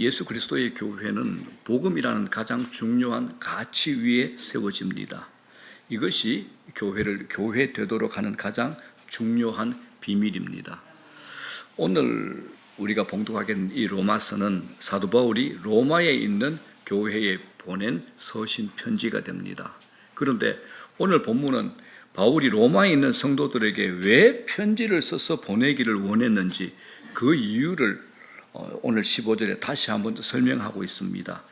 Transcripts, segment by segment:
예수 그리스도의 교회는 복음이라는 가장 중요한 가치 위에 세워집니다. 이것이 교회를 교회 되도록 하는 가장 중요한 비밀입니다. 오늘 우리가 봉독하게 된 이 로마서는 사도 바울이 로마에 있는 교회에 보낸 서신 편지가 됩니다. 그런데 오늘 본문은 바울이 로마에 있는 성도들에게 왜 편지를 써서 보내기를 원했는지 그 이유를 오늘 15절에 다시 한번 설명하고 있습니다.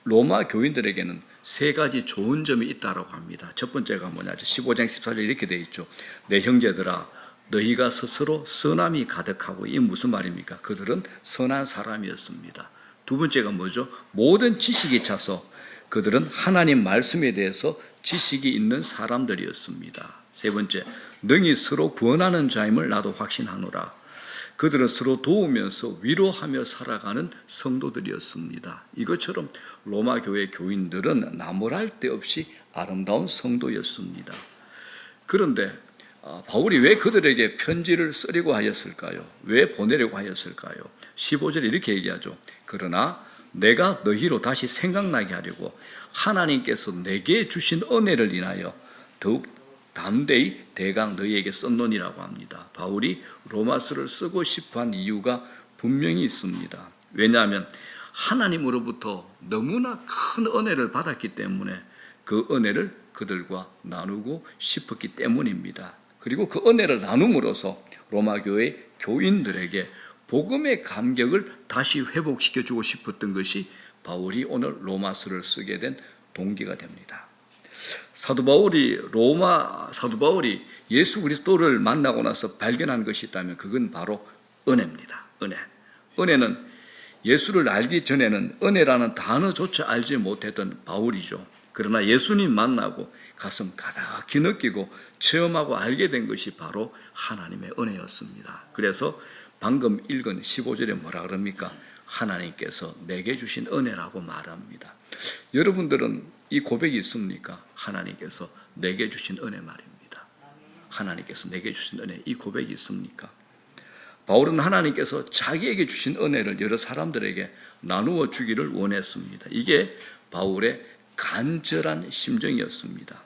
로마 교인들에게는 세 가지 좋은 점이 있다고 합니다. 첫 번째가 뭐냐죠? 15장 14절 이렇게 되어 있죠. 내 형제들아, 너희가 스스로 선함이 가득하고, 이 무슨 말입니까? 그들은 선한 사람이었습니다. 두 번째가 뭐죠? 모든 지식이 차서 그들은 하나님 말씀에 대해서 지식이 있는 사람들이었습니다. 세 번째, 능히 서로 구원하는 자임을 나도 확신하노라. 그들은 서로 도우면서 위로하며 살아가는 성도들이었습니다. 이것처럼 로마 교회 교인들은 나무랄 데 없이 아름다운 성도였습니다. 그런데 바울이 왜 그들에게 편지를 쓰려고 하였을까요? 왜 보내려고 하였을까요? 15절에 이렇게 얘기하죠. 그러나 내가 너희로 다시 생각나게 하려고 하나님께서 내게 주신 은혜를 인하여 더욱 담대히 대강 너희에게 썼노니라고 합니다. 바울이 로마서를 쓰고 싶어한 이유가 분명히 있습니다. 왜냐하면 하나님으로부터 너무나 큰 은혜를 받았기 때문에 그 은혜를 그들과 나누고 싶었기 때문입니다. 그리고 그 은혜를 나눔으로써 로마 교회 교인들에게 복음의 감격을 다시 회복시켜주고 싶었던 것이 바울이 오늘 로마서를 쓰게 된 동기가 됩니다. 사도 바울이 예수 그리스도를 만나고 나서 발견한 것이 있다면 그건 바로 은혜입니다. 은혜는 예수를 알기 전에는 은혜라는 단어조차 알지 못했던 바울이죠. 그러나 예수님 만나고 가슴 가득히 느끼고 체험하고 알게 된 것이 바로 하나님의 은혜였습니다. 그래서 방금 읽은 15절에 뭐라 그럽니까? 하나님께서 내게 주신 은혜라고 말합니다. 여러분들은 이 고백이 있습니까? 하나님께서 내게 주신 은혜 말입니다. 하나님께서 내게 주신 은혜, 이 고백이 있습니까? 바울은 하나님께서 자기에게 주신 은혜를 여러 사람들에게 나누어 주기를 원했습니다. 이게 바울의 간절한 심정이었습니다.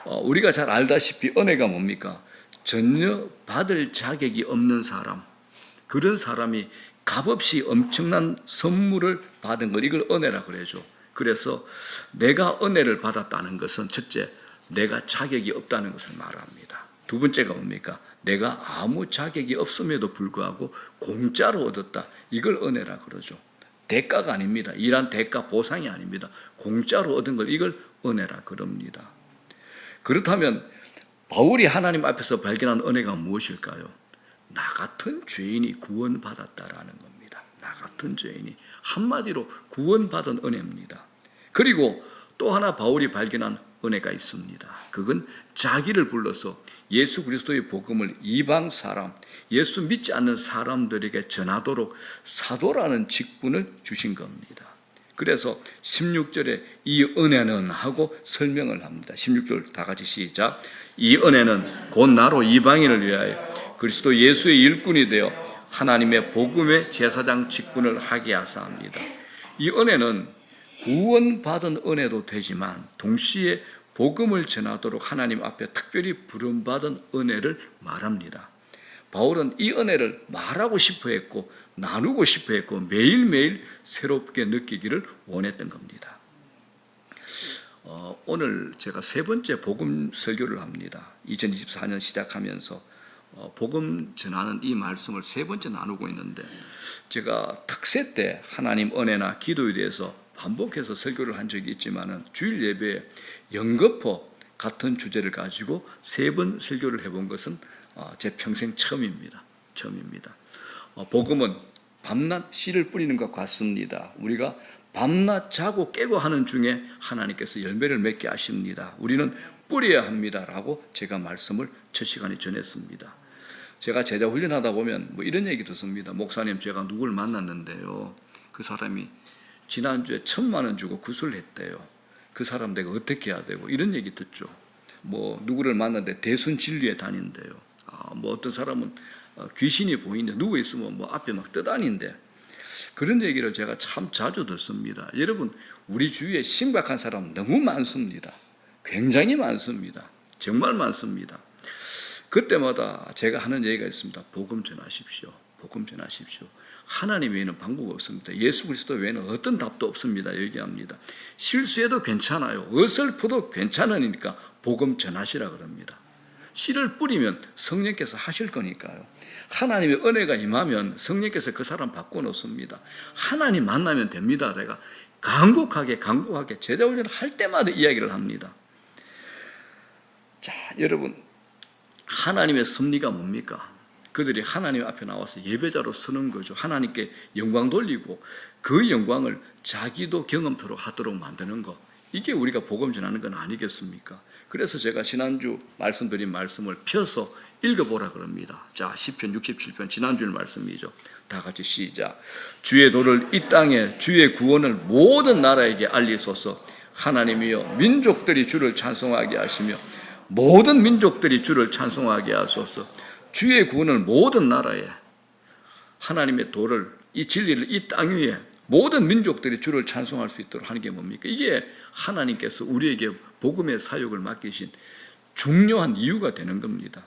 우리가 잘 알다시피 은혜가 뭡니까? 전혀 받을 자격이 없는 사람, 그런 사람이 값없이 엄청난 선물을 받은 걸 이걸 은혜라 그러죠. 그래서 내가 은혜를 받았다는 것은 첫째, 내가 자격이 없다는 것을 말합니다. 두 번째가 뭡니까? 내가 아무 자격이 없음에도 불구하고 공짜로 얻었다. 이걸 은혜라 그러죠. 대가가 아닙니다. 일한 대가 보상이 아닙니다. 공짜로 얻은 걸 이걸 은혜라 그럽니다. 그렇다면 바울이 하나님 앞에서 발견한 은혜가 무엇일까요? 나 같은 죄인이 구원받았다라는 겁니다. 나 같은 죄인이, 한마디로 구원받은 은혜입니다. 그리고 또 하나 바울이 발견한 은혜가 있습니다. 그건 자기를 불러서 예수 그리스도의 복음을 이방 사람, 예수 믿지 않는 사람들에게 전하도록 사도라는 직분을 주신 겁니다. 그래서 16절에 이 은혜는 하고 설명을 합니다. 16절 다 같이 시작. 이 은혜는 곧 나로 이방인을 위하여 그리스도 예수의 일꾼이 되어 하나님의 복음의 제사장 직분을 하게 하사 합니다. 이 은혜는 구원받은 은혜도 되지만 동시에 복음을 전하도록 하나님 앞에 특별히 부름받은 은혜를 말합니다. 바울은 이 은혜를 말하고 싶어 했고 나누고 싶어 했고 매일매일 새롭게 느끼기를 원했던 겁니다. 오늘 제가 세 번째 복음 설교를 합니다. 2024년 시작하면서 복음 전하는 이 말씀을 세 번째 나누고 있는데, 제가 특세 때 하나님 은혜나 기도에 대해서 반복해서 설교를 한 적이 있지만 주일 예배에 연거푸 같은 주제를 가지고 세 번 설교를 해본 것은 제 평생 처음입니다. 복음은 밤낮 씨를 뿌리는 것 같습니다. 우리가 밤낮 자고 깨고 하는 중에 하나님께서 열매를 맺게 하십니다. 우리는 뿌려야 합니다라고 제가 말씀을 첫 시간에 전했습니다. 제가 제자 훈련하다 보면 이런 얘기 듣습니다. 목사님, 제가 누구를 만났는데요, 그 사람이 지난주에 1,000만 원 주고 구술했대요. 그 사람 내가 어떻게 해야 되고, 이런 얘기 듣죠. 누구를 만났는데 대순 진리에 다닌대요. 어떤 사람은 귀신이 보이는데 누워 있으면 앞에 막 떠다닌대. 그런 얘기를 제가 참 자주 듣습니다. 여러분, 우리 주위에 심각한 사람 너무 많습니다. 굉장히 많습니다. 정말 많습니다. 그때마다 제가 하는 얘기가 있습니다. 복음 전하십시오. 복음 전하십시오. 하나님 외에는 방법 없습니다. 예수 그리스도 외에는 어떤 답도 없습니다. 얘기합니다. 실수해도 괜찮아요. 어설퍼도 괜찮으니까 복음 전하시라 그럽니다. 씨를 뿌리면 성령께서 하실 거니까요. 하나님의 은혜가 임하면 성령께서 그 사람 바꿔놓습니다. 하나님 만나면 됩니다. 내가 간곡하게 제자 훈련을 할 때마다 이야기를 합니다. 자, 여러분, 하나님의 섭리가 뭡니까? 그들이 하나님 앞에 나와서 예배자로 서는 거죠. 하나님께 영광 돌리고 그 영광을 자기도 경험토록 하도록 만드는 것. 이게 우리가 복음 전하는 건 아니겠습니까? 그래서 제가 지난주 말씀드린 말씀을 펴서 읽어보라 그럽니다. 자, 시편 67편 지난주의 말씀이죠. 다 같이 시작. 주의 도를 이 땅에 주의 구원을 모든 나라에게 알리소서. 하나님이여 민족들이 주를 찬송하게 하시며 모든 민족들이 주를 찬송하게 하소서. 주의 구원을 모든 나라에, 하나님의 도를, 이 진리를 이 땅 위에 모든 민족들이 주를 찬송할 수 있도록 하는 게 뭡니까? 이게 하나님께서 우리에게 복음의 사역을 맡기신 중요한 이유가 되는 겁니다.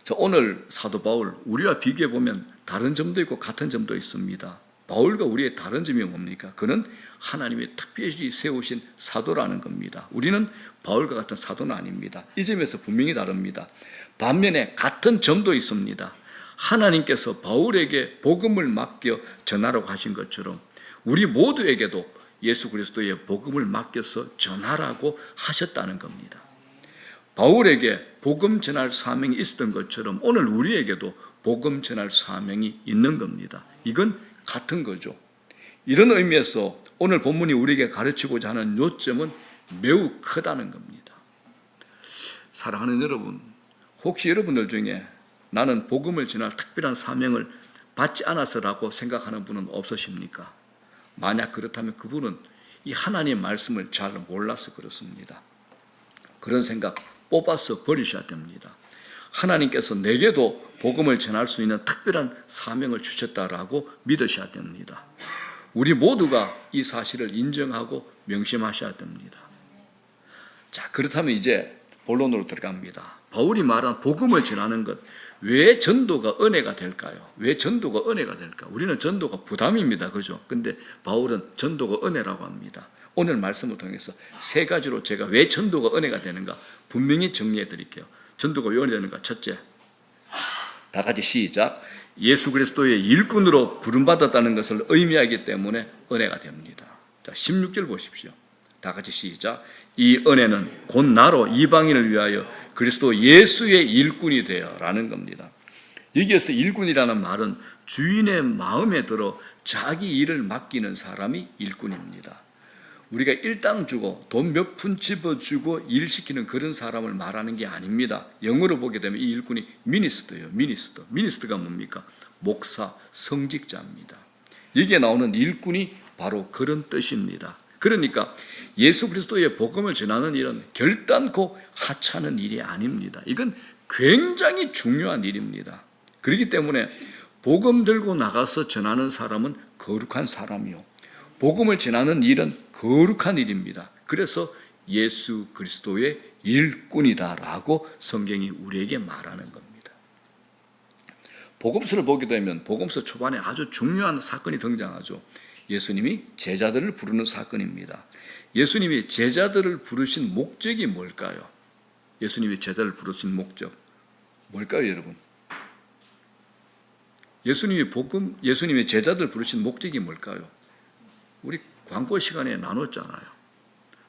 자, 오늘 사도 바울, 우리와 비교해 보면 다른 점도 있고 같은 점도 있습니다. 바울과 우리의 다른 점이 뭡니까? 그는 하나님의 특별히 세우신 사도라는 겁니다. 우리는 바울과 같은 사도는 아닙니다. 이 점에서 분명히 다릅니다. 반면에 같은 점도 있습니다. 하나님께서 바울에게 복음을 맡겨 전하라고 하신 것처럼 우리 모두에게도 예수 그리스도의 복음을 맡겨서 전하라고 하셨다는 겁니다. 바울에게 복음 전할 사명이 있었던 것처럼 오늘 우리에게도 복음 전할 사명이 있는 겁니다. 이건 같은 거죠. 이런 의미에서 오늘 본문이 우리에게 가르치고자 하는 요점은 매우 크다는 겁니다. 사랑하는 여러분, 혹시 여러분들 중에 나는 복음을 전할 특별한 사명을 받지 않아서라고 생각하는 분은 없으십니까? 만약 그렇다면 그분은 이 하나님의 말씀을 잘 몰라서 그렇습니다. 그런 생각 뽑아서 버리셔야 됩니다. 하나님께서 내게도 복음을 전할 수 있는 특별한 사명을 주셨다라고 믿으셔야 됩니다. 우리 모두가 이 사실을 인정하고 명심하셔야 됩니다. 자, 그렇다면 이제 본론으로 들어갑니다. 바울이 말한 복음을 전하는 것, 왜 전도가 은혜가 될까요? 왜 전도가 은혜가 될까? 우리는 전도가 부담입니다. 그죠? 근데 바울은 전도가 은혜라고 합니다. 오늘 말씀을 통해서 세 가지로 제가 왜 전도가 은혜가 되는가 분명히 정리해 드릴게요. 전도가 왜 은혜가 되는가? 첫째, 다 같이 시작. 예수 그리스도의 일꾼으로 부름받았다는 것을 의미하기 때문에 은혜가 됩니다. 자, 16절 보십시오. 다 같이 시작. 이 은혜는 곧 나로 이방인을 위하여 그리스도 예수의 일꾼이 되어 라는 겁니다. 여기에서 일꾼이라는 말은 주인의 마음에 들어 자기 일을 맡기는 사람이 일꾼입니다. 우리가 일당 주고 돈 몇 푼 집어주고 일시키는 그런 사람을 말하는 게 아닙니다. 영어로 보게 되면 이 일꾼이 미니스터예요. 미니스터가 뭡니까? 목사, 성직자입니다. 여기에 나오는 일꾼이 바로 그런 뜻입니다. 그러니까 예수 그리스도의 복음을 전하는 일은 결단코 하찮은 일이 아닙니다. 이건 굉장히 중요한 일입니다. 그렇기 때문에 복음 들고 나가서 전하는 사람은 거룩한 사람이요, 복음을 전하는 일은 거룩한 일입니다. 그래서 예수 그리스도의 일꾼이다라고 성경이 우리에게 말하는 겁니다. 복음서를 보게 되면 복음서 초반에 아주 중요한 사건이 등장하죠. 예수님이 제자들을 부르는 사건입니다. 예수님이 제자들을 부르신 목적이 뭘까요? 예수님이 제자를 부르신 목적 뭘까요, 여러분? 예수님이 제자들을 부르신 목적이 뭘까요? 우리 광고 시간에 나눴잖아요.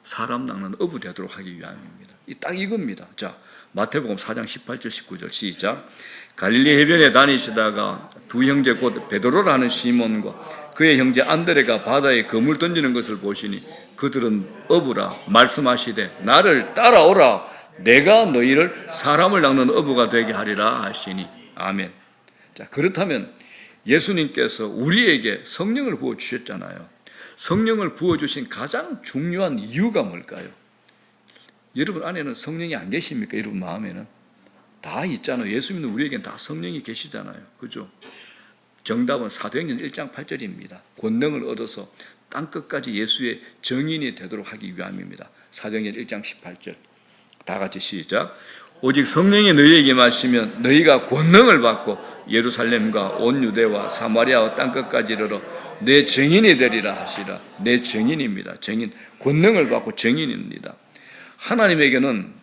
사람 낚는 어부 되도록 하기 위함입니다. 딱 이겁니다. 자, 마태복음 4장 18절 19절 시작. 갈릴리 해변에 다니시다가 두 형제 곧 베드로라는 시몬과 그의 형제 안드레가 바다에 그물 던지는 것을 보시니 그들은 어부라 말씀하시되 나를 따라오라 내가 너희를 사람을 낚는 어부가 되게 하리라 하시니 아멘. 자, 그렇다면 예수님께서 우리에게 성령을 부어주셨잖아요. 성령을 부어주신 가장 중요한 이유가 뭘까요? 여러분 안에는 성령이 안 계십니까? 여러분 마음에는 다 있잖아요. 예수 믿는 우리에게는 다 성령이 계시잖아요. 그죠? 정답은 사도행전 1장 8절입니다. 권능을 얻어서 땅끝까지 예수의 증인이 되도록 하기 위함입니다. 사도행전 1장 18절. 다 같이 시작. 오직 성령이 너희에게 임하시면 너희가 권능을 받고 예루살렘과 온 유대와 사마리아와 땅끝까지 이르러 내 증인이 되리라 하시라. 내 증인입니다. 증인. 권능을 받고 증인입니다. 하나님에게는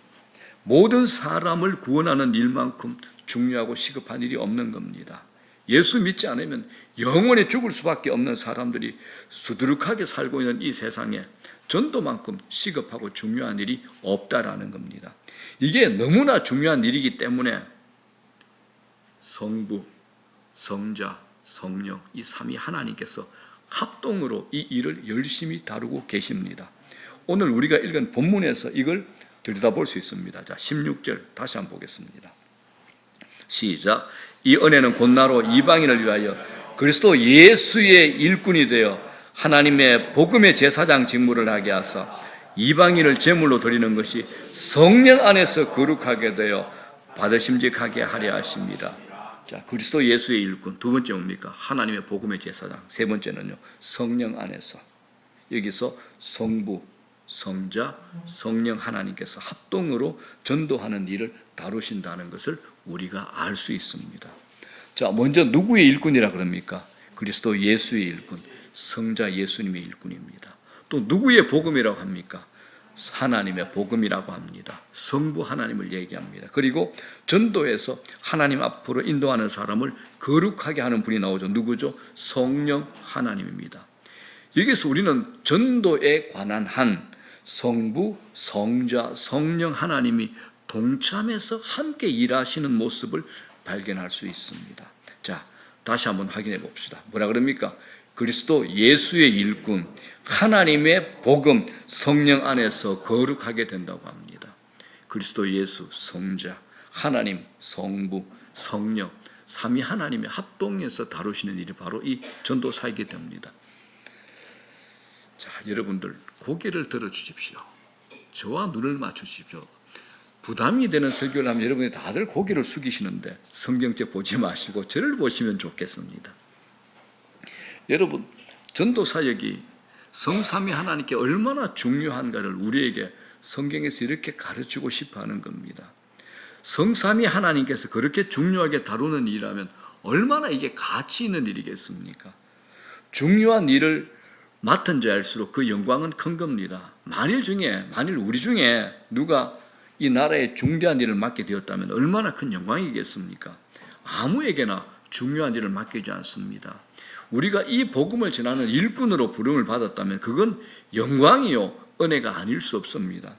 모든 사람을 구원하는 일만큼 중요하고 시급한 일이 없는 겁니다. 예수 믿지 않으면 영원히 죽을 수밖에 없는 사람들이 수두룩하게 살고 있는 이 세상에 전도만큼 시급하고 중요한 일이 없다라는 겁니다. 이게 너무나 중요한 일이기 때문에 성부, 성자, 성령 이 삼위 하나님께서 합동으로 이 일을 열심히 다루고 계십니다. 오늘 우리가 읽은 본문에서 이걸 들여다볼 수 있습니다. 자, 16절 다시 한번 보겠습니다. 시작. 이 은혜는 곧 나로 이방인을 위하여 그리스도 예수의 일꾼이 되어 하나님의 복음의 제사장 직무를 하게 하사 이방인을 제물로 드리는 것이 성령 안에서 거룩하게 되어 받으심직하게 하려 하십니다. 자, 그리스도 예수의 일꾼. 두 번째 뭡니까? 하나님의 복음의 제사장. 세 번째는요, 성령 안에서. 여기서 성부, 성자, 성령 하나님께서 합동으로 전도하는 일을 다루신다는 것을 우리가 알 수 있습니다. 자, 먼저 누구의 일꾼이라 그럽니까? 그리스도 예수의 일꾼, 성자 예수님의 일꾼입니다. 또 누구의 복음이라고 합니까? 하나님의 복음이라고 합니다. 성부 하나님을 얘기합니다. 그리고 전도에서 하나님 앞으로 인도하는 사람을 거룩하게 하는 분이 나오죠. 누구죠? 성령 하나님입니다. 여기서 우리는 전도에 관한 한 성부, 성자, 성령 하나님이 동참해서 함께 일하시는 모습을 발견할 수 있습니다. 자, 다시 한번 확인해 봅시다. 뭐라 그럽니까? 그리스도 예수의 일꾼, 하나님의 복음, 성령 안에서 거룩하게 된다고 합니다. 그리스도 예수, 성자, 하나님, 성부, 성령, 삼위 하나님의 합동해서 다루시는 일이 바로 이 전도사이게 됩니다. 자, 여러분들 고개를 들어 주십시오. 저와 눈을 맞추십시오. 부담이 되는 설교를 하면 여러분이 다들 고개를 숙이시는데 성경책 보지 마시고 저를 보시면 좋겠습니다. 여러분, 전도 사역이 성삼위 하나님께 얼마나 중요한가를 우리에게 성경에서 이렇게 가르치고 싶어 하는 겁니다. 성삼위 하나님께서 그렇게 중요하게 다루는 일이라면 얼마나 이게 가치 있는 일이겠습니까? 중요한 일을 맡은 자일수록 그 영광은 큰 겁니다. 만일 우리 중에 누가 이 나라의 중대한 일을 맡게 되었다면 얼마나 큰 영광이겠습니까? 아무에게나 중요한 일을 맡기지 않습니다. 우리가 이 복음을 전하는 일꾼으로 부름을 받았다면 그건 영광이요 은혜가 아닐 수 없습니다.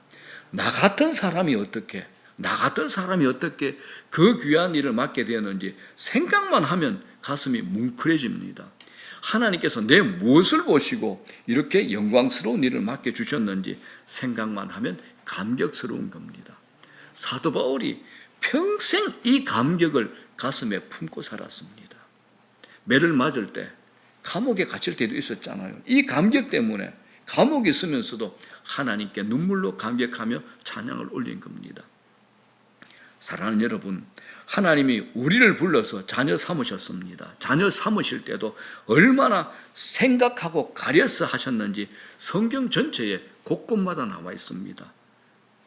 나 같은 사람이 어떻게 그 귀한 일을 맡게 되었는지 생각만 하면 가슴이 뭉클해집니다. 하나님께서 내 무엇을 보시고 이렇게 영광스러운 일을 맡겨주셨는지 생각만 하면 감격스러운 겁니다. 사도 바울이 평생 이 감격을 가슴에 품고 살았습니다. 매를 맞을 때, 감옥에 갇힐 때도 있었잖아요. 이 감격 때문에 감옥에 있으면서도 하나님께 눈물로 감격하며 찬양을 올린 겁니다. 사랑하는 여러분, 하나님이 우리를 불러서 자녀 삼으셨습니다. 자녀 삼으실 때도 얼마나 생각하고 가려서 하셨는지 성경 전체에 곳곳마다 나와 있습니다.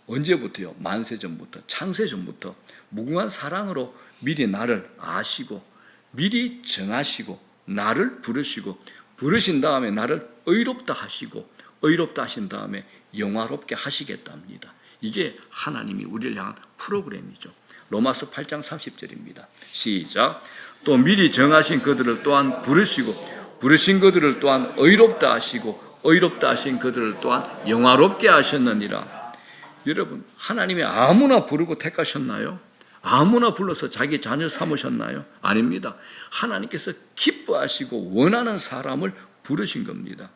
언제부터요? 만세전부터, 창세전부터 무궁한 사랑으로 미리 나를 아시고 미리 정하시고 나를 부르신 다음에 나를 의롭다 하시고 의롭다 하신 다음에 영화롭게 하시겠답니다. 이게 하나님이 우리를 향한 프로그램이죠. 로마서 8장 30절입니다. 시작. 또 미리 정하신 그들을 또한 부르시고 부르신 그들을 또한 의롭다 하시고 의롭다 하신 그들을 또한 영화롭게 하셨느니라. 여러분, 하나님이 아무나 부르고 택하셨나요? 아무나 불러서 자기 자녀 삼으셨나요? 아닙니다. 하나님께서 기뻐하시고 원하는 사람을 부르신 겁니다.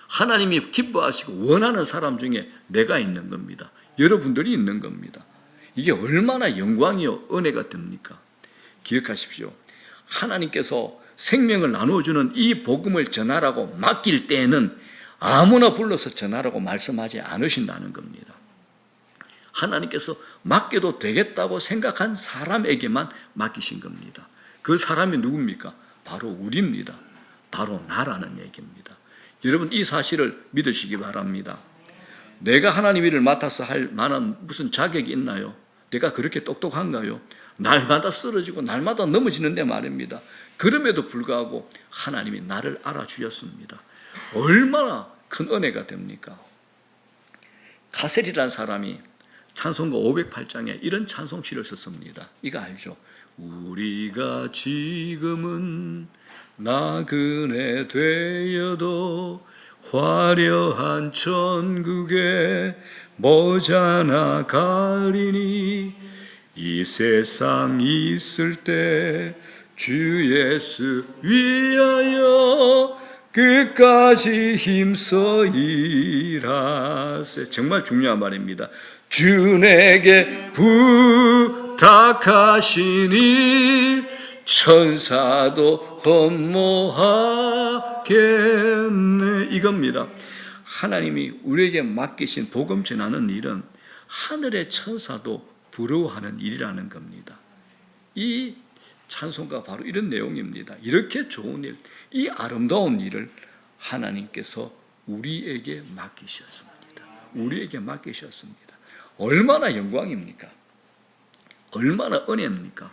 하나님이 기뻐하시고 원하는 사람 중에 내가 있는 겁니다. 여러분들이 있는 겁니다. 이게 얼마나 영광이요 은혜가 됩니까? 기억하십시오. 하나님께서 생명을 나누어주는 이 복음을 전하라고 맡길 때에는 아무나 불러서 전하라고 말씀하지 않으신다는 겁니다. 하나님께서 맡겨도 되겠다고 생각한 사람에게만 맡기신 겁니다. 그 사람이 누굽니까? 바로 우리입니다. 바로 나라는 얘기입니다. 여러분, 이 사실을 믿으시기 바랍니다. 내가 하나님 일을 맡아서 할 만한 무슨 자격이 있나요? 내가 그렇게 똑똑한가요? 날마다 쓰러지고 날마다 넘어지는데 말입니다. 그럼에도 불구하고 하나님이 나를 알아주셨습니다. 얼마나 큰 은혜가 됩니까? 가셀이라는 사람이 찬송가 508장에 이런 찬송시를 썼습니다. 이거 알죠? 우리가 지금은 나그네 되어도 화려한 천국에 머지않아 가리니 이 세상 있을 때 주 예수 위하여 끝까지 힘써 일하세. 정말 중요한 말입니다. 주 내게 부탁하신 일 천사도 흠모하겠네. 이겁니다. 하나님이 우리에게 맡기신 복음 전하는 일은 하늘의 천사도 부러워하는 일이라는 겁니다. 이 찬송가 바로 이런 내용입니다. 이렇게 좋은 일, 이 아름다운 일을 하나님께서 우리에게 맡기셨습니다. 우리에게 맡기셨습니다. 얼마나 영광입니까? 얼마나 은혜입니까?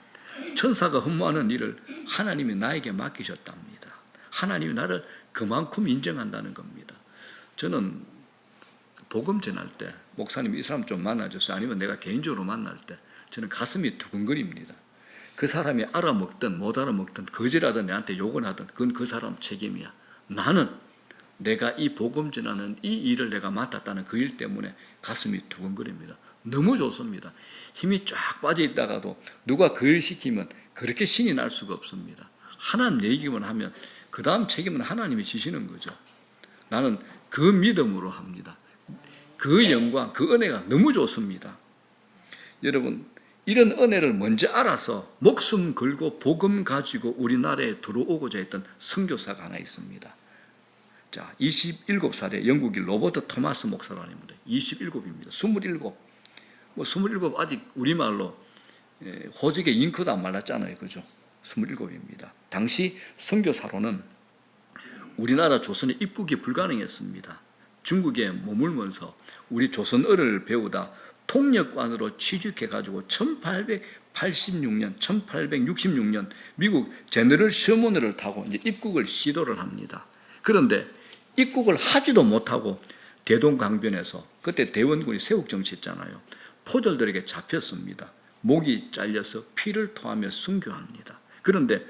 천사가 흠모하는 일을 하나님이 나에게 맡기셨답니다. 하나님이 나를 그만큼 인정한다는 겁니다. 저는 복음 전할 때 목사님이 이 사람 좀 만나줬어요. 아니면 내가 개인적으로 만날 때 저는 가슴이 두근거립니다. 그 사람이 알아먹든 못 알아먹든 거짓하든 내한테 욕을 하든 그건 그 사람 책임이야. 나는 내가 이 복음 전하는 이 일을 내가 맡았다는 그 일 때문에 가슴이 두근거립니다. 너무 좋습니다. 힘이 쫙 빠져 있다가도 누가 그 일 시키면 그렇게 신이 날 수가 없습니다. 하나님 얘기만 하면 그 다음 책임은 하나님이 지시는 거죠. 나는 그 믿음으로 합니다. 그 영광, 그 은혜가 너무 좋습니다. 여러분, 이런 은혜를 먼저 알아서 목숨 걸고 복음 가지고 우리나라에 들어오고자 했던 선교사가 하나 있습니다. 자, 27살에 영국인 로버트 토마스 목사라입니다. 27입니다. 27. 27 아직 우리말로 호적에 잉크도 안 말랐잖아요. 그죠? 27입니다. 당시 선교사로는 우리나라 조선에 입국이 불가능했습니다. 중국에 머물면서 우리 조선어를 배우다 통역관으로 취직해가지고 1886년, 1866년 미국 제너럴 셔먼을 타고 이제 입국을 시도를 합니다. 그런데 입국을 하지도 못하고 대동강변에서 그때 대원군이 세국정치했잖아요. 포졸들에게 잡혔습니다. 목이 잘려서 피를 토하며 순교합니다. 그런데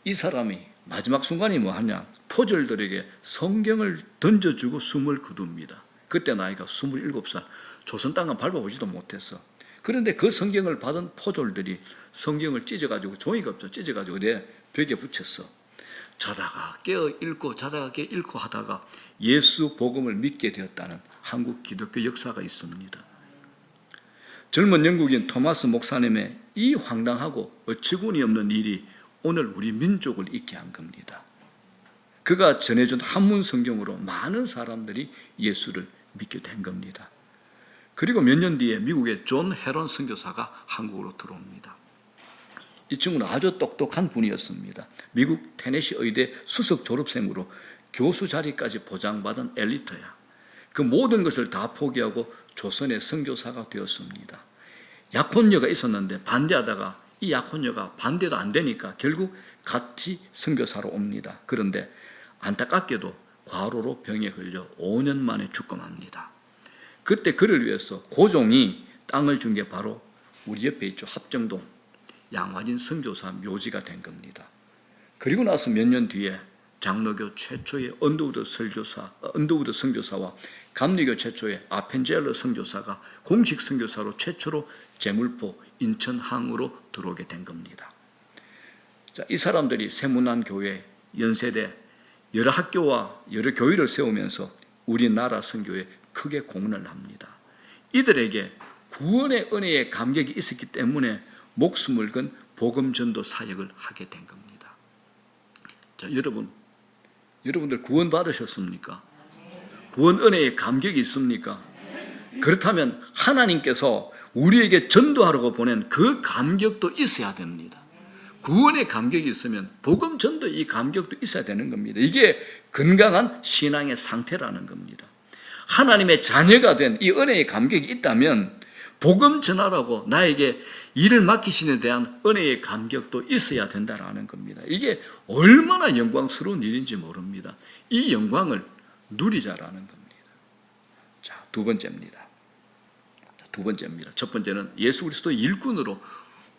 이 사람이 마지막 순간이 뭐 하냐? 포졸들에게 성경을 던져주고 숨을 거둡니다. 그때 나이가 27살. 조선 땅은 밟아보지도 못했어. 그런데 그 성경을 받은 포졸들이 성경을 찢어가지고, 종이가 없죠. 찢어가지고 내 벽에 붙였어. 자다가 깨어 읽고 자다가 깨어 읽고 하다가 예수 복음을 믿게 되었다는 한국 기독교 역사가 있습니다. 젊은 영국인 토마스 목사님의 이 황당하고 어처구니 없는 일이 오늘 우리 민족을 잊게 한 겁니다. 그가 전해준 한문 성경으로 많은 사람들이 예수를 믿게 된 겁니다. 그리고 몇 년 뒤에 미국의 존 헤런 선교사가 한국으로 들어옵니다. 이 친구는 아주 똑똑한 분이었습니다. 미국 테네시 의대 수석 졸업생으로 교수 자리까지 보장받은 엘리트야. 그 모든 것을 다 포기하고 조선의 선교사가 되었습니다. 약혼녀가 있었는데 반대하다가 이 약혼녀가 반대도 안 되니까 결국 같이 선교사로 옵니다. 그런데 안타깝게도 과로로 병에 걸려 5년 만에 죽음합니다. 그때 그를 위해서 고종이 땅을 준 게 바로 우리 옆에 있죠. 합정동 양화진 선교사 묘지가 된 겁니다. 그리고 나서 몇 년 뒤에 장로교 최초의 언더우드 선교사와 감리교 최초의 아펜젤러 선교사가 공식 선교사로 최초로 제물포 인천항으로 들어오게 된 겁니다. 자, 이 사람들이 세문안교회, 연세대 여러 학교와 여러 교회를 세우면서 우리나라 선교에 크게 공헌을 합니다. 이들에게 구원의 은혜의 감격이 있었기 때문에 목숨을 건 복음 전도 사역을 하게 된 겁니다. 자, 여러분들 구원 받으셨습니까? 구원 은혜의 감격이 있습니까? 그렇다면 하나님께서 우리에게 전도하라고 보낸 그 감격도 있어야 됩니다. 구원의 감격이 있으면 복음 전도 이 감격도 있어야 되는 겁니다. 이게 건강한 신앙의 상태라는 겁니다. 하나님의 자녀가 된 이 은혜의 감격이 있다면 복음 전하라고 나에게 일을 맡기신 데 대한 은혜의 감격도 있어야 된다라는 겁니다. 이게 얼마나 영광스러운 일인지 모릅니다. 이 영광을 누리자라는 겁니다. 자, 두 번째입니다. 첫 번째는 예수 그리스도의 일꾼으로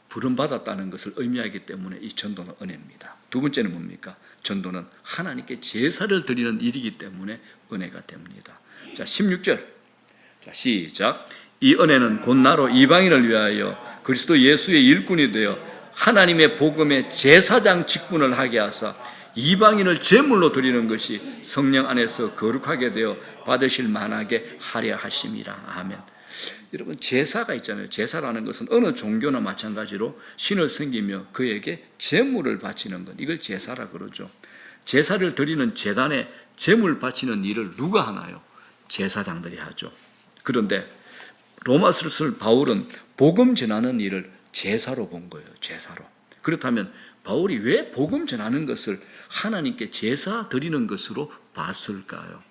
부름받았다는 것을 의미하기 때문에 이 전도는 은혜입니다. 두 번째는 뭡니까? 전도는 하나님께 제사를 드리는 일이기 때문에 은혜가 됩니다. 자, 16절. 자, 시작. 이 은혜는 곧 나로 이방인을 위하여 그리스도 예수의 일꾼이 되어 하나님의 복음의 제사장 직분을 하게 하사 이방인을 제물로 드리는 것이 성령 안에서 거룩하게 되어 받으실 만하게 하려 하심이라. 아멘. 여러분, 제사가 있잖아요. 제사라는 것은 어느 종교나 마찬가지로 신을 섬기며 그에게 제물을 바치는 것, 이걸 제사라 그러죠. 제사를 드리는 제단에 제물 바치는 일을 누가 하나요? 제사장들이 하죠. 그런데 로마서 쓸 바울은 복음 전하는 일을 제사로 본 거예요. 제사로. 그렇다면 바울이 왜 복음 전하는 것을 하나님께 제사 드리는 것으로 봤을까요?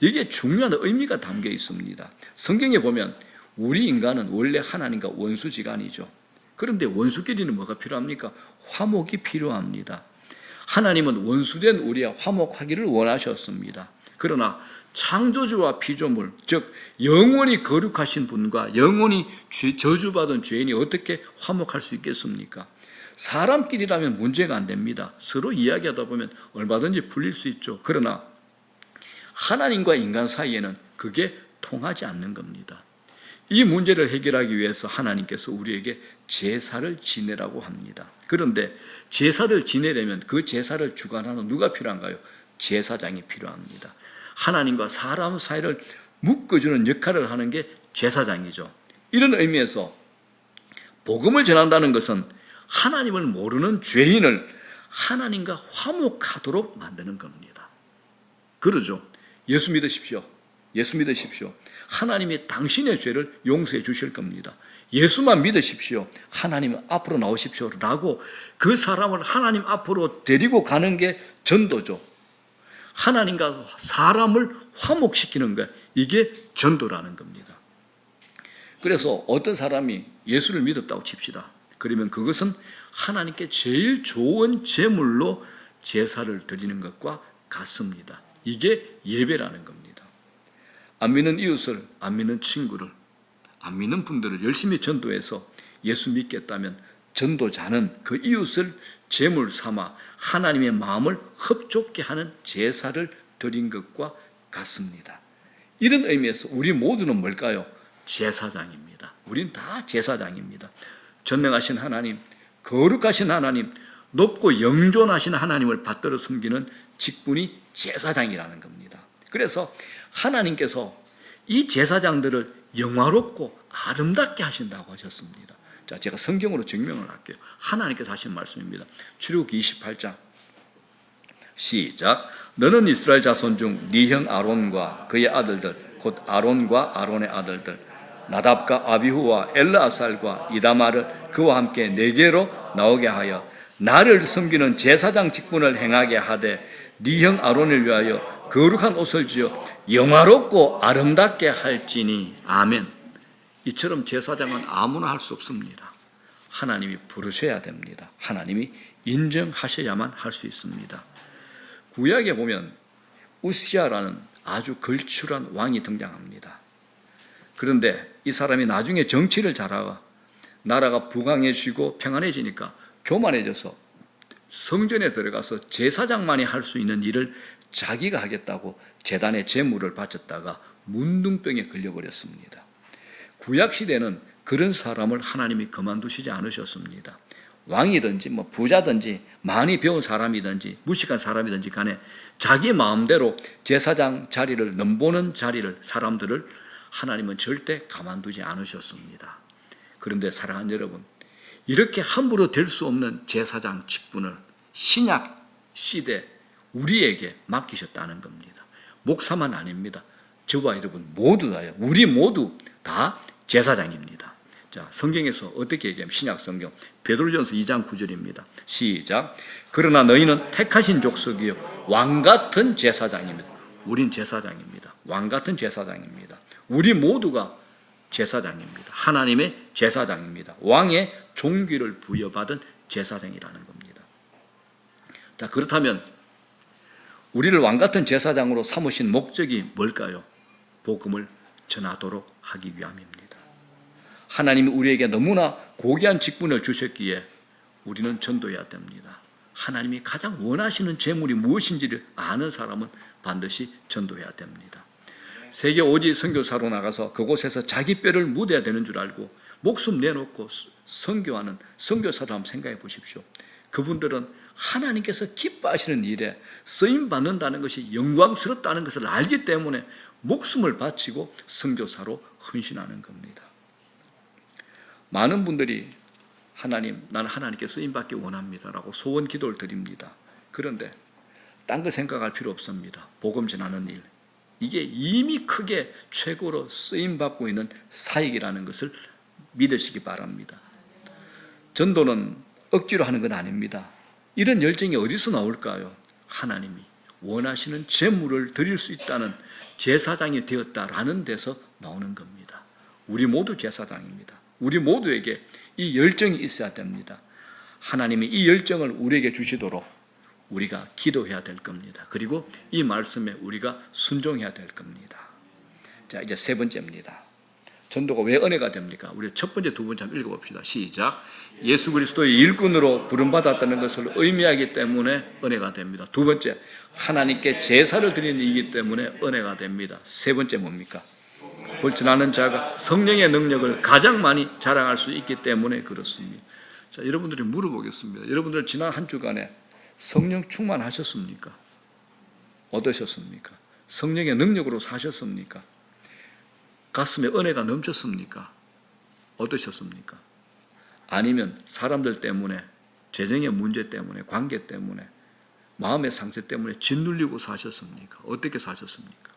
여기에 중요한 의미가 담겨 있습니다. 성경에 보면 우리 인간은 원래 하나님과 원수지간이죠. 그런데 원수끼리는 뭐가 필요합니까? 화목이 필요합니다. 하나님은 원수된 우리와 화목하기를 원하셨습니다. 그러나 창조주와 피조물, 즉 영원히 거룩하신 분과 영원히 저주받은 죄인이 어떻게 화목할 수 있겠습니까? 사람끼리라면 문제가 안 됩니다. 서로 이야기하다 보면 얼마든지 풀릴 수 있죠. 그러나 하나님과 인간 사이에는 그게 통하지 않는 겁니다. 이 문제를 해결하기 위해서 하나님께서 우리에게 제사를 지내라고 합니다. 그런데 제사를 지내려면 그 제사를 주관하는 누가 필요한가요? 제사장이 필요합니다. 하나님과 사람 사이를 묶어주는 역할을 하는 게 제사장이죠. 이런 의미에서 복음을 전한다는 것은 하나님을 모르는 죄인을 하나님과 화목하도록 만드는 겁니다. 그러죠. 예수 믿으십시오. 예수 믿으십시오. 하나님이 당신의 죄를 용서해 주실 겁니다. 예수만 믿으십시오. 하나님 앞으로 나오십시오. 라고 그 사람을 하나님 앞으로 데리고 가는 게 전도죠. 하나님과 사람을 화목시키는 것, 이게 전도라는 겁니다. 그래서 어떤 사람이 예수를 믿었다고 칩시다. 그러면 그것은 하나님께 제일 좋은 제물로 제사를 드리는 것과 같습니다. 이게 예배라는 겁니다. 안 믿는 이웃을, 안 믿는 친구를, 안 믿는 분들을 열심히 전도해서 예수 믿겠다면 전도자는 그 이웃을 제물 삼아 하나님의 마음을 흡족게 하는 제사를 드린 것과 같습니다. 이런 의미에서 우리 모두는 뭘까요? 제사장입니다. 우린 다 제사장입니다. 전능하신 하나님, 거룩하신 하나님, 높고 영존하신 하나님을 받들어 섬기는 직분이 제사장이라는 겁니다. 그래서 하나님께서 이 제사장들을 영화롭고 아름답게 하신다고 하셨습니다. 자, 제가 성경으로 증명을 할게요. 하나님께서 하신 말씀입니다. 출애굽기 28장 시작. 너는 이스라엘 자손 중 네 형 아론과 그의 아들들 곧 아론과 아론의 아들들 나답과 아비후와 엘르아살과 이다마를 그와 함께 내게로 나오게 하여 나를 섬기는 제사장 직분을 행하게 하되 네 형 아론을 위하여 거룩한 옷을 지어 영화롭고 아름답게 할지니. 아멘. 이처럼 제사장은 아무나 할 수 없습니다. 하나님이 부르셔야 됩니다. 하나님이 인정하셔야만 할 수 있습니다. 구약에 보면 우시아라는 아주 걸출한 왕이 등장합니다. 그런데 이 사람이 나중에 정치를 잘하고 나라가 부강해지고 평안해지니까 교만해져서 성전에 들어가서 제사장만이 할 수 있는 일을 자기가 하겠다고 제단에 제물을 바쳤다가 문둥병에 걸려버렸습니다. 구약시대는 그런 사람을 하나님이 그만두시지 않으셨습니다. 왕이든지 부자든지 많이 배운 사람이든지 무식한 사람이든지 간에 자기 마음대로 제사장 자리를 넘보는 자리를 사람들을 하나님은 절대 가만두지 않으셨습니다. 그런데 사랑하는 여러분, 이렇게 함부로 될 수 없는 제사장 직분을 신약 시대 우리에게 맡기셨다는 겁니다. 목사만 아닙니다. 저와 여러분 모두 다요. 우리 모두 다 제사장입니다. 자, 성경에서 어떻게 얘기하면 신약 성경 베드로전서 2장 9절입니다. 시작. 그러나 너희는 택하신 족속이요 왕 같은 제사장입니다. 우린 제사장입니다. 왕 같은 제사장입니다. 우리 모두가 제사장입니다. 하나님의 제사장입니다. 왕의 종기를 부여받은 제사장이라는 겁니다. 자, 그렇다면 우리를 왕 같은 제사장으로 삼으신 목적이 뭘까요? 복음을 전하도록 하기 위함입니다. 하나님이 우리에게 너무나 고귀한 직분을 주셨기에 우리는 전도해야 됩니다. 하나님이 가장 원하시는 재물이 무엇인지를 아는 사람은 반드시 전도해야 됩니다. 세계 5지 선교사로 나가서 그곳에서 자기 뼈를 묻어야 되는 줄 알고 목숨 내놓고 선교하는 선교사들 한번 생각해 보십시오. 그분들은 하나님께서 기뻐하시는 일에 쓰임받는다는 것이 영광스럽다는 것을 알기 때문에 목숨을 바치고 선교사로 헌신하는 겁니다. 많은 분들이 하나님, 나는 하나님께 쓰임받기 원합니다라고 소원 기도를 드립니다. 그런데 딴 거 생각할 필요 없습니다. 복음 전하는 일, 이게 이미 크게 최고로 쓰임받고 있는 사역이라는 것을 믿으시기 바랍니다. 전도는 억지로 하는 건 아닙니다. 이런 열정이 어디서 나올까요? 하나님이 원하시는 제물을 드릴 수 있다는 제사장이 되었다라는 데서 나오는 겁니다. 우리 모두 제사장입니다. 우리 모두에게 이 열정이 있어야 됩니다. 하나님이 이 열정을 우리에게 주시도록 우리가 기도해야 될 겁니다. 그리고 이 말씀에 우리가 순종해야 될 겁니다. 자, 이제 세 번째입니다. 전도가 왜 은혜가 됩니까? 우리 첫 번째, 두 번째 한번 읽어봅시다. 시작. 예수 그리스도의 일꾼으로 부름받았다는 것을 의미하기 때문에 은혜가 됩니다. 두 번째, 하나님께 제사를 드리는 이기 때문에 은혜가 됩니다. 세 번째 뭡니까? 복음을 전하는 자가 성령의 능력을 가장 많이 자랑할 수 있기 때문에 그렇습니다. 자, 여러분들이 물어보겠습니다. 여러분들 지난 한 주간에 성령 충만하셨습니까? 어떠셨습니까? 성령의 능력으로 사셨습니까? 가슴에 은혜가 넘쳤습니까? 어떠셨습니까? 아니면 사람들 때문에, 재정의 문제 때문에, 관계 때문에, 마음의 상처 때문에 짓눌리고 사셨습니까? 어떻게 사셨습니까?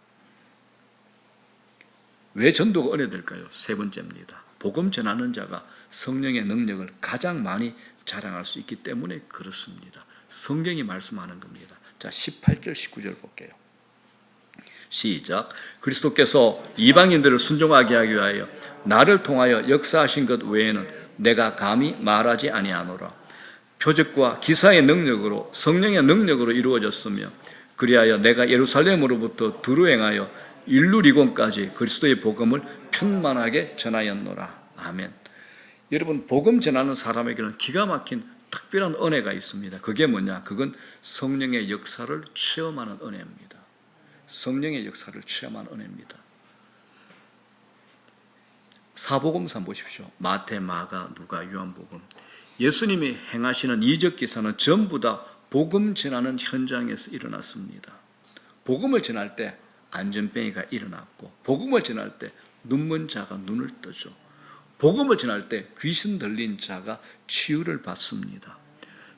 왜 전도가 은혜될까요? 세 번째입니다. 복음 전하는 자가 성령의 능력을 가장 많이 자랑할 수 있기 때문에 그렇습니다. 성경이 말씀하는 겁니다. 자, 18절, 19절 볼게요. 시작. 그리스도께서 이방인들을 순종하게 하기 위하여 나를 통하여 역사하신 것 외에는 내가 감히 말하지 아니하노라. 표적과 기사의 능력으로, 성령의 능력으로 이루어졌으며 그리하여 내가 예루살렘으로부터 두루 행하여 일루리곤까지 그리스도의 복음을 편만하게 전하였노라. 아멘. 여러분, 복음 전하는 사람에게는 기가 막힌 특별한 은혜가 있습니다. 그게 뭐냐? 그건 성령의 역사를 체험하는 은혜입니다. 성령의 역사를 체험한 은혜입니다. 사복음서 보십시오. 마태, 마가, 누가, 요한복음. 예수님이 행하시는 이적 기사는 전부 다 복음 전하는 현장에서 일어났습니다. 복음을 전할 때 안전뱅이가 일어났고, 복음을 전할 때 눈먼 자가 눈을 뜨죠. 복음을 전할 때 귀신 들린 자가 치유를 받습니다.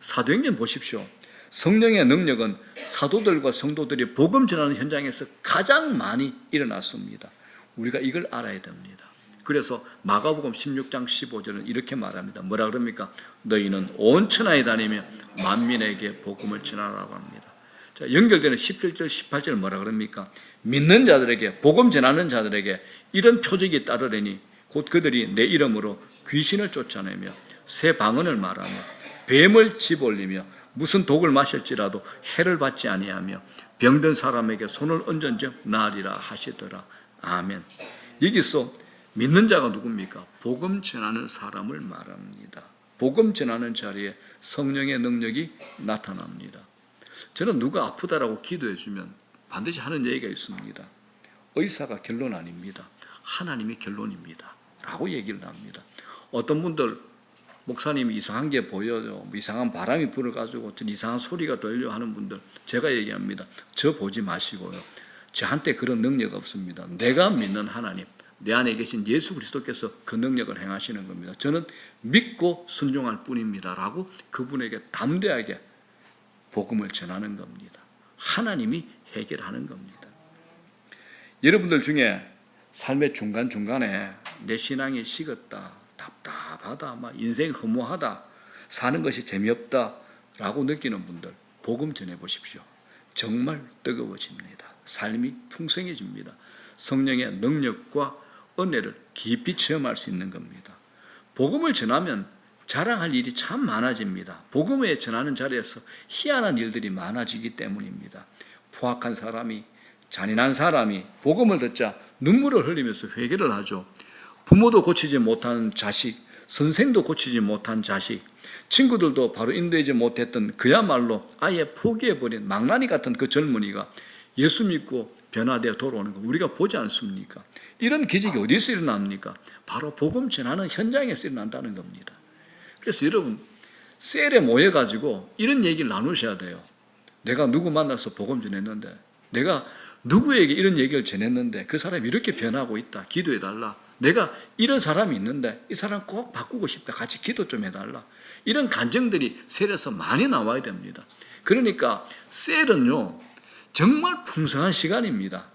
사도행전 보십시오. 성령의 능력은 사도들과 성도들이 복음 전하는 현장에서 가장 많이 일어났습니다. 우리가 이걸 알아야 됩니다. 그래서 마가복음 16장 15절은 이렇게 말합니다. 뭐라 그럽니까? 너희는 온 천하에 다니며 만민에게 복음을 전하라고 합니다. 자, 연결되는 17절, 18절 뭐라 그럽니까? 믿는 자들에게, 복음 전하는 자들에게 이런 표적이 따르려니 곧 그들이 내 이름으로 귀신을 쫓아내며 새 방언을 말하며 뱀을 집어올리며 무슨 독을 마실지라도 해를 받지 아니하며 병든 사람에게 손을 얹은즉 나으리라 하시더라. 아멘. 여기서 믿는 자가 누굽니까? 복음 전하는 사람을 말합니다. 복음 전하는 자리에 성령의 능력이 나타납니다. 저는 누가 아프다라고 기도해 주면 반드시 하는 얘기가 있습니다. 의사가 결론 아닙니다. 하나님이 결론입니다 라고 얘기를 합니다. 어떤 분들 목사님이 이상한 게 보여요, 이상한 바람이 불어가지고 이상한 소리가 들려 하는 분들, 제가 얘기합니다. 저 보지 마시고요, 저한테 그런 능력 없습니다. 내가 믿는 하나님, 내 안에 계신 예수 그리스도께서 그 능력을 행하시는 겁니다. 저는 믿고 순종할 뿐입니다 라고 그분에게 담대하게 복음을 전하는 겁니다. 하나님이 해결하는 겁니다. 여러분들 중에 삶의 중간중간에 내 신앙이 식었다, 답답하다, 막 인생 허무하다, 사는 것이 재미없다라고 느끼는 분들 복음 전해 보십시오. 정말 뜨거워집니다. 삶이 풍성해집니다. 성령의 능력과 은혜를 깊이 체험할 수 있는 겁니다. 복음을 전하면 자랑할 일이 참 많아집니다. 복음을 전하는 자리에서 희한한 일들이 많아지기 때문입니다. 포악한 사람이, 잔인한 사람이 복음을 듣자 눈물을 흘리면서 회개를 하죠. 부모도 고치지 못한 자식, 선생도 고치지 못한 자식, 친구들도 바로 인도하지 못했던 그야말로 아예 포기해버린 망나니 같은 그 젊은이가 예수 믿고 변화되어 돌아오는 거 우리가 보지 않습니까? 이런 기적이 어디서 일어납니까? 바로 복음 전하는 현장에서 일어난다는 겁니다. 그래서 여러분, 셀에 모여가지고 이런 얘기를 나누셔야 돼요. 내가 누구 만나서 복음 전했는데, 내가 누구에게 이런 얘기를 전했는데 그 사람이 이렇게 변하고 있다, 기도해달라. 내가 이런 사람이 있는데 이 사람 꼭 바꾸고 싶다, 같이 기도 좀 해달라. 이런 간증들이 셀에서 많이 나와야 됩니다. 그러니까 셀은요 정말 풍성한 시간입니다.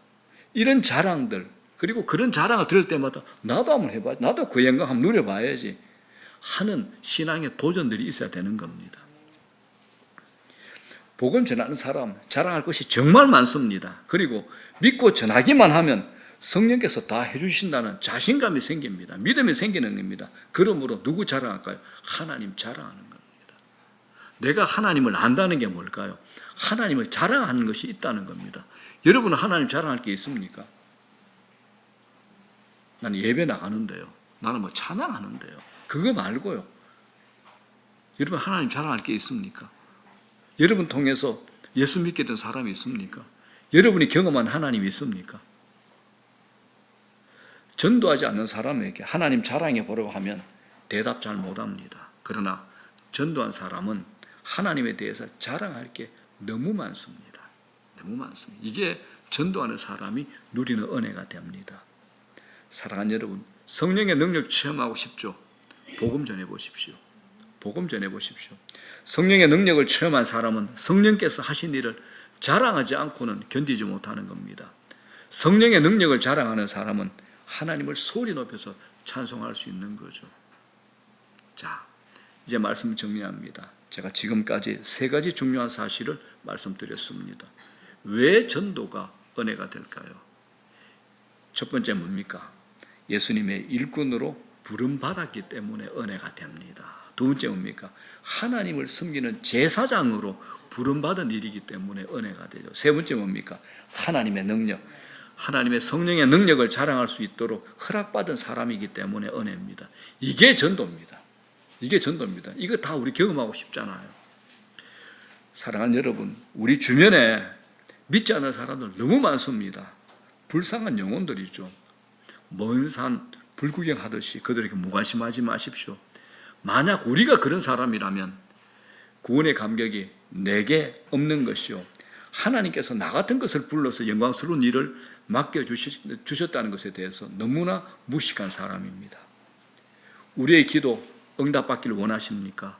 이런 자랑들, 그리고 그런 자랑을 들을 때마다 나도 한번 해봐, 나도 그 영광 한번 누려봐야지 하는 신앙의 도전들이 있어야 되는 겁니다. 복음 전하는 사람 자랑할 것이 정말 많습니다. 그리고 믿고 전하기만 하면 성령께서 다 해주신다는 자신감이 생깁니다. 믿음이 생기는 겁니다. 그러므로 누구 자랑할까요? 하나님 자랑하는 겁니다. 내가 하나님을 안다는 게 뭘까요? 하나님을 자랑하는 것이 있다는 겁니다. 여러분은 하나님 자랑할 게 있습니까? 나는 예배 나가는데요, 나는 뭐 찬양하는데요, 그거 말고요. 여러분 하나님 자랑할 게 있습니까? 여러분 통해서 예수 믿게 된 사람이 있습니까? 여러분이 경험한 하나님이 있습니까? 전도하지 않는 사람에게 하나님 자랑해 보려고 하면 대답 잘 못합니다. 그러나 전도한 사람은 하나님에 대해서 자랑할 게 너무 많습니다. 너무 많습니다. 이게 전도하는 사람이 누리는 은혜가 됩니다. 사랑하는 여러분, 성령의 능력 체험하고 싶죠? 복음 전해 보십시오. 복음 전해 보십시오. 성령의 능력을 체험한 사람은 성령께서 하신 일을 자랑하지 않고는 견디지 못하는 겁니다. 성령의 능력을 자랑하는 사람은 하나님을 소리 높여서 찬송할 수 있는 거죠. 자, 이제 말씀 정리합니다. 제가 지금까지 세 가지 중요한 사실을 말씀드렸습니다. 왜 전도가 은혜가 될까요? 첫 번째 뭡니까? 예수님의 일꾼으로 부름받았기 때문에 은혜가 됩니다. 두 번째 뭡니까? 하나님을 섬기는 제사장으로 부름받은 일이기 때문에 은혜가 되죠. 세 번째 뭡니까? 하나님의 능력, 하나님의 성령의 능력을 자랑할 수 있도록 허락받은 사람이기 때문에 은혜입니다. 이게 전도입니다. 이게 전도입니다. 이거 다 우리 경험하고 싶잖아요. 사랑하는 여러분, 우리 주변에 믿지 않는 사람들 너무 많습니다. 불쌍한 영혼들이죠. 먼 산 불구경하듯이 그들에게 무관심하지 마십시오. 만약 우리가 그런 사람이라면 구원의 감격이 내게 없는 것이요, 하나님께서 나 같은 것을 불러서 영광스러운 일을 맡겨주셨다는 것에 대해서 너무나 무식한 사람입니다. 우리의 기도 응답받기를 원하십니까?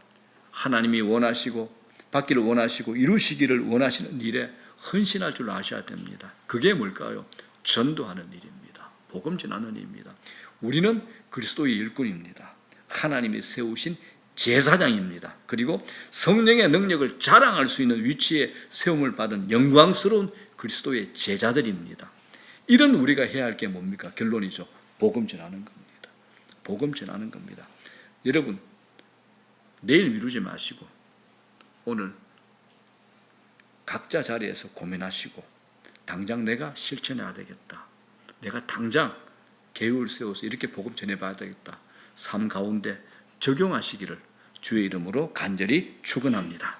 하나님이 원하시고 받기를 원하시고 이루시기를 원하시는 일에 헌신할 줄 아셔야 됩니다. 그게 뭘까요? 전도하는 일입니다. 복음 전하는 일입니다. 우리는 그리스도의 일꾼입니다. 하나님이 세우신 제사장입니다. 그리고 성령의 능력을 자랑할 수 있는 위치에 세움을 받은 영광스러운 그리스도의 제자들입니다. 이런 우리가 해야 할 게 뭡니까? 결론이죠. 복음 전하는 겁니다. 복음 전하는 겁니다. 여러분, 내일 미루지 마시고 오늘 각자 자리에서 고민하시고 당장 내가 실천해야 되겠다, 내가 당장 계획을 세워서 이렇게 복음 전해봐야 되겠다, 삶 가운데 적용하시기를 주의 이름으로 간절히 축원합니다.